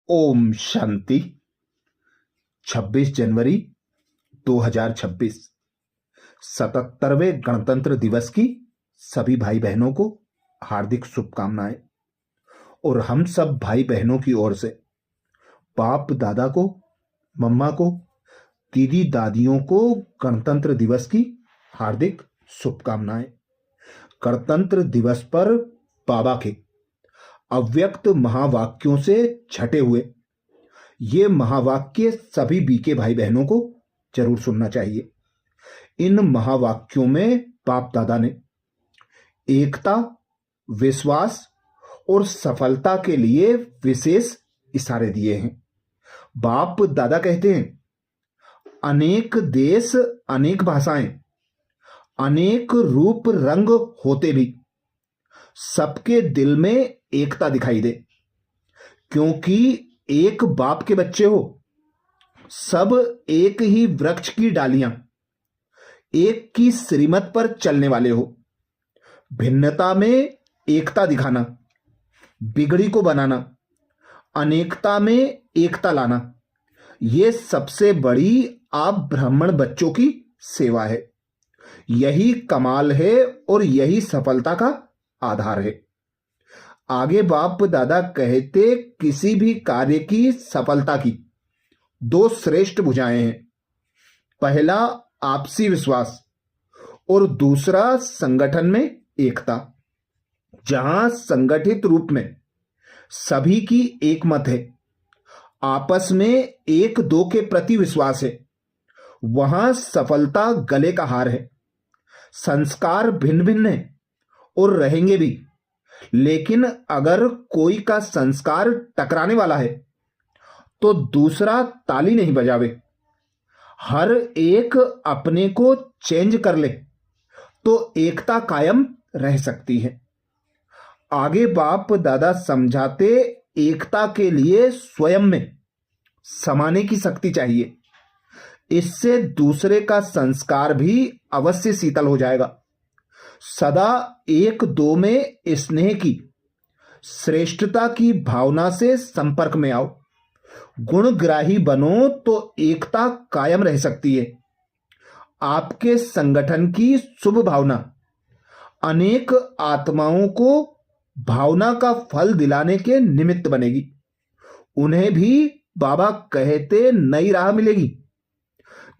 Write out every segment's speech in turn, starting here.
ओम शांति। 26 जनवरी 2026 77वें गणतंत्र दिवस की सभी भाई बहनों को हार्दिक शुभकामनाएं। और हम सब भाई बहनों की ओर से बाप दादा को, मम्मा को, दीदी दादियों को गणतंत्र दिवस की हार्दिक शुभकामनाएं। गणतंत्र दिवस पर बाबा के अव्यक्त महावाक्यों से छटे हुए ये महावाक्य सभी बीके भाई बहनों को जरूर सुनना चाहिए। इन महावाक्यों में बाप दादा ने एकता, विश्वास और सफलता के लिए विशेष इशारे दिए हैं। बाप दादा कहते हैं, अनेक देश, अनेक भाषाएं, अनेक रूप रंग होते भी सबके दिल में एकता दिखाई दे, क्योंकि एक बाप के बच्चे हो, सब एक ही वृक्ष की डालियां, एक की श्रीमत पर चलने वाले हो। भिन्नता में एकता दिखाना, बिगड़ी को बनाना, अनेकता में एकता लाना, यह सबसे बड़ी आप ब्राह्मण बच्चों की सेवा है। यही कमाल है और यही सफलता का आधार है। आगे बाप दादा कहते, किसी भी कार्य की सफलता की दो श्रेष्ठ भुजाएं हैं। पहला आपसी विश्वास और दूसरा संगठन में एकता। जहां संगठित रूप में सभी की एक मत है, आपस में एक दो के प्रति विश्वास है, वहां सफलता गले का हार है। संस्कार भिन्न भिन्न है और रहेंगे भी, लेकिन अगर कोई का संस्कार टकराने वाला है तो दूसरा ताली नहीं बजावे। हर एक अपने को चेंज कर ले तो एकता कायम रह सकती है। आगे बाप दादा समझाते, एकता के लिए स्वयं में समाने की शक्ति चाहिए। इससे दूसरे का संस्कार भी अवश्य शीतल हो जाएगा। सदा एक दो में स्नेह की, श्रेष्ठता की भावना से संपर्क में आओ। गुणग्राही बनो तो एकता कायम रह सकती है। आपके संगठन की शुभ भावना अनेक आत्माओं को भावना का फल दिलाने के निमित्त बनेगी। उन्हें भी बाबा कहते नई राह मिलेगी।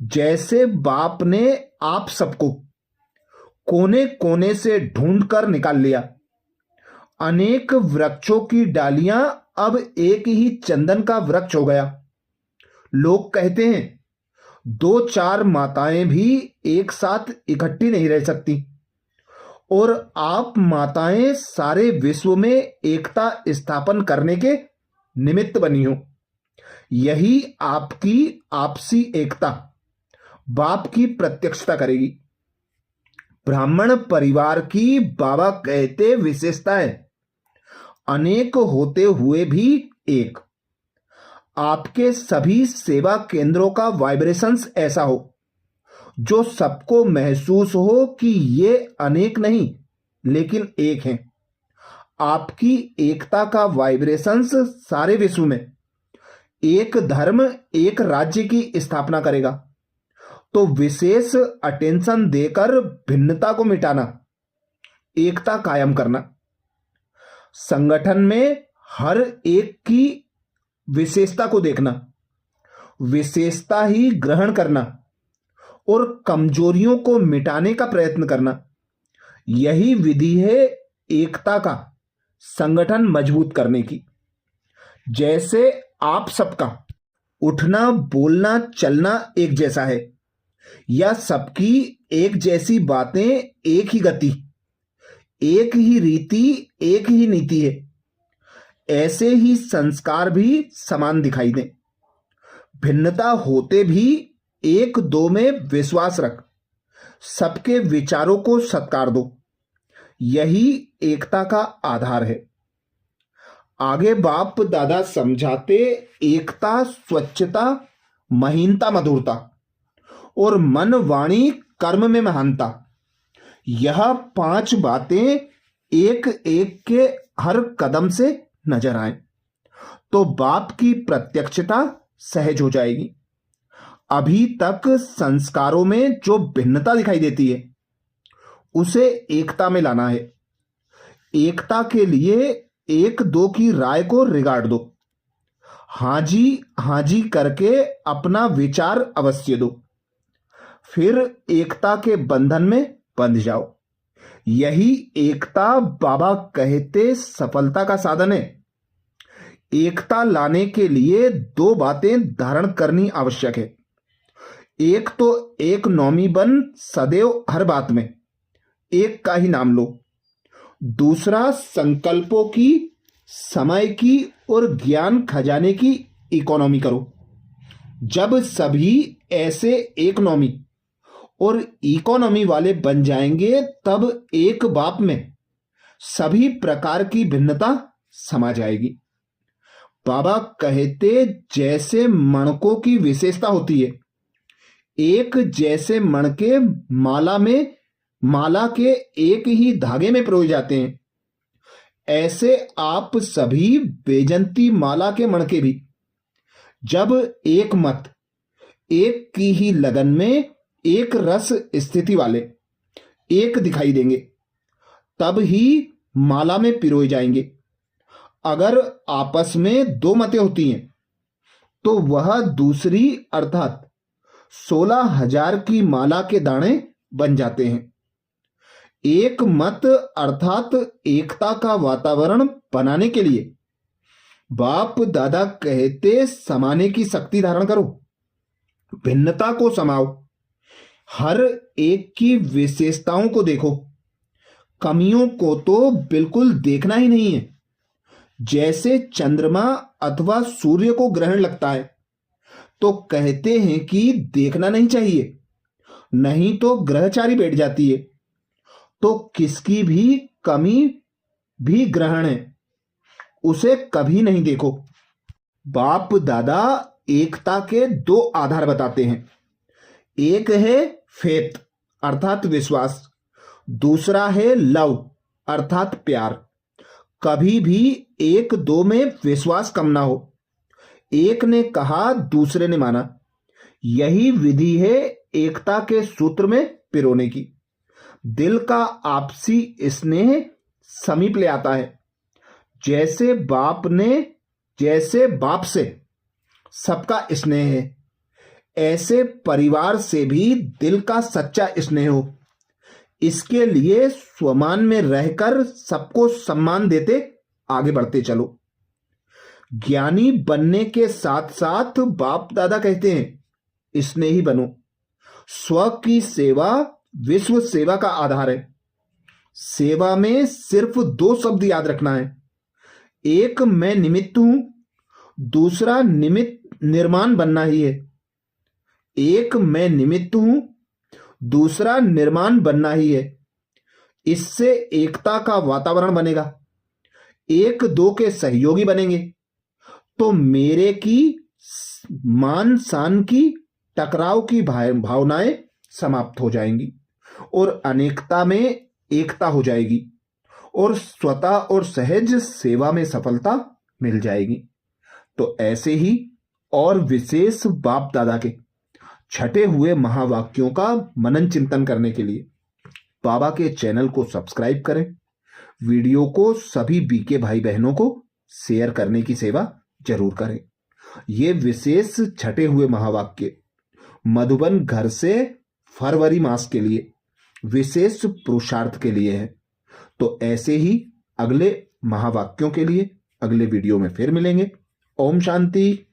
जैसे बाप ने आप सबको कोने कोने से ढूंढकर निकाल लिया, अनेक वृक्षों की डालियां अब एक ही चंदन का वृक्ष हो गया। लोग कहते हैं, दो चार माताएं भी एक साथ इकट्ठी नहीं रह सकती, और आप माताएं सारे विश्व में एकता स्थापन करने के निमित्त बनी हो। यही आपकी आपसी एकता बाप की प्रत्यक्षता करेगी। ब्राह्मण परिवार की बाबा कहते विशेषता है, अनेक होते हुए भी एक। आपके सभी सेवा केंद्रों का वाइब्रेशंस ऐसा हो जो सबको महसूस हो कि ये अनेक नहीं लेकिन एक हैं। आपकी एकता का वाइब्रेशंस सारे विश्व में एक धर्म, एक राज्य की स्थापना करेगा। तो विशेष अटेंशन देकर भिन्नता को मिटाना, एकता कायम करना, संगठन में हर एक की विशेषता को देखना, विशेषता ही ग्रहण करना और कमजोरियों को मिटाने का प्रयत्न करना, यही विधि है एकता का संगठन मजबूत करने की। जैसे आप सबका उठना, बोलना, चलना एक जैसा है, या सबकी एक जैसी बातें, एक ही गति, एक ही रीति, एक ही नीति है, ऐसे ही संस्कार भी समान दिखाई दें। भिन्नता होते भी एक दो में विश्वास रख, सबके विचारों को सत्कार दो, यही एकता का आधार है। आगे बाप दादा समझाते, एकता, स्वच्छता, महीनता, मधुरता और मन, वाणी, कर्म में महानता, यह पांच बातें एक एक के हर कदम से नजर आए तो बाप की प्रत्यक्षता सहज हो जाएगी। अभी तक संस्कारों में जो भिन्नता दिखाई देती है उसे एकता में लाना है। एकता के लिए एक दो की राय को रिगार्ड दो, हाँ जी करके अपना विचार अवश्य दो, फिर एकता के बंधन में बंध जाओ। यही एकता बाबा कहते सफलता का साधन है। एकता लाने के लिए दो बातें धारण करनी आवश्यक है। एक तो एक नौमी बन सदैव हर बात में एक का ही नाम लो। दूसरा संकल्पों की, समय की और ज्ञान खजाने की इकोनॉमी करो। जब सभी ऐसे एक नौमी और इकोनॉमी वाले बन जाएंगे तब एक बाप में सभी प्रकार की भिन्नता समा जाएगी। बाबा कहते जैसे मणकों की विशेषता होती है, एक जैसे मणके माला के एक ही धागे में पिरोए जाते हैं, ऐसे आप सभी बेजंती माला के मणके भी जब एक मत, एक की ही लगन में, एक रस स्थिति वाले एक दिखाई देंगे तब ही माला में पिरोए जाएंगे। अगर आपस में दो मतें होती हैं तो वह दूसरी अर्थात 16,000 की माला के दाने बन जाते हैं। एक मत अर्थात एकता का वातावरण बनाने के लिए बाप दादा कहते समाने की शक्ति धारण करो, भिन्नता को समाओ, हर एक की विशेषताओं को देखो, कमियों को तो बिल्कुल देखना ही नहीं है। जैसे चंद्रमा अथवा सूर्य को ग्रहण लगता है तो कहते हैं कि देखना नहीं चाहिए, नहीं तो ग्रहचारी बैठ जाती है। तो किसकी भी कमी भी ग्रहण है, उसे कभी नहीं देखो। बाप दादा एकता के दो आधार बताते हैं। एक है फेथ अर्थात विश्वास, दूसरा है लव अर्थात प्यार। कभी भी एक दो में विश्वास कम ना हो। एक ने कहा दूसरे ने माना, यही विधि है एकता के सूत्र में पिरोने की। दिल का आपसी स्नेह समीप ले आता है। जैसे बाप से सबका स्नेह है, ऐसे परिवार से भी दिल का सच्चा स्नेह हो। इसके लिए स्वमान में रहकर सबको सम्मान देते आगे बढ़ते चलो। ज्ञानी बनने के साथ साथ बाप दादा कहते हैं स्नेही बनो। स्व की सेवा विश्व सेवा का आधार है। सेवा में सिर्फ दो शब्द याद रखना है, एक मैं निमित्त हूं, दूसरा निर्माण बनना ही है। एक मैं निमित्त हूं, दूसरा निर्माण बनना ही है। इससे एकता का वातावरण बनेगा, एक दो के सहयोगी बनेंगे तो मेरे की, मान शान की, टकराव की भावनाएं समाप्त हो जाएंगी और अनेकता में एकता हो जाएगी और स्वतः और सहज सेवा में सफलता मिल जाएगी। तो ऐसे ही और विशेष बाप दादा के छटे हुए महावाक्यों का मनन चिंतन करने के लिए बाबा के चैनल को सब्सक्राइब करें। वीडियो को सभी बीके भाई बहनों को शेयर करने की सेवा जरूर करें। ये विशेष छटे हुए महावाक्य मधुबन घर से फरवरी मास के लिए विशेष पुरुषार्थ के लिए है। तो ऐसे ही अगले महावाक्यों के लिए अगले वीडियो में फिर मिलेंगे। ओम शांति।